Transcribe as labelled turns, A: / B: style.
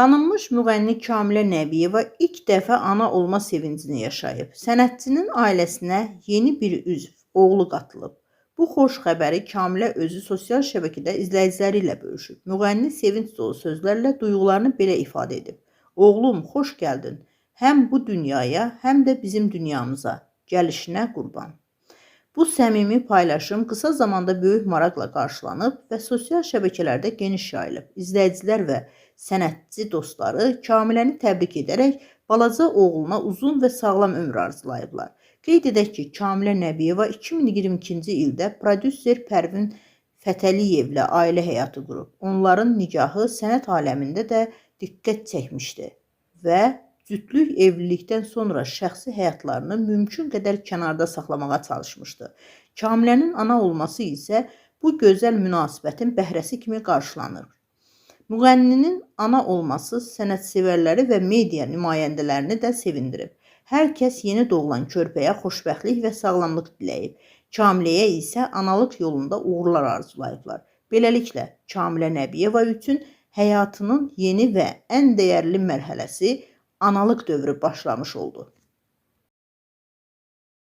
A: Tanınmış müğənni Kamilə Nəbiyeva ilk dəfə ana olma sevincini yaşayıb. Sənətçinin ailəsinə yeni bir üzv, oğlu qatılıb. Bu xoş xəbəri Kamilə özü sosial şəbəkədə izləyiciləri ilə bölüşüb. Müğənni sevinç dolu sözlərlə duyğularını belə ifadə edib. Oğlum, xoş gəldin. Həm bu dünyaya, həm də bizim dünyamıza. Gəlişinə qurban. Bu səmimi paylaşım qısa zamanda böyük maraqla qarşılanıb və sosial şəbəkələrdə geniş yayılıb. İzləyicilər və sənətçi dostları Kamiləni təbrik edərək balaca oğluna uzun və sağlam ömür arzulayıblar. Qeyd edək ki, Kamilə Nəbiyeva 2022-ci ildə prodüser Pərvin Fətəliyevlə ailə həyatı qurub. Onların nikahı sənət aləmində də diqqət çəkmişdi və cütlük evlilikdən sonra şəxsi həyatlarını mümkün qədər kənarda saxlamağa çalışmışdı. Kamilənin ana olması isə bu gözəl münasibətin bəhrəsi kimi qarşılanır. Müğənninin ana olması sənətsevərləri və media nümayəndələrini də sevindirib. Hər kəs yeni doğulan körpəyə xoşbəxtlik və sağlamlıq diləyib. Kamiləyə isə analıq yolunda uğurlar arzulayıblar. Beləliklə, Kamilə Nəbiyeva üçün həyatının yeni və ən dəyərli mərhələsi analıq dövrü başlamış oldu.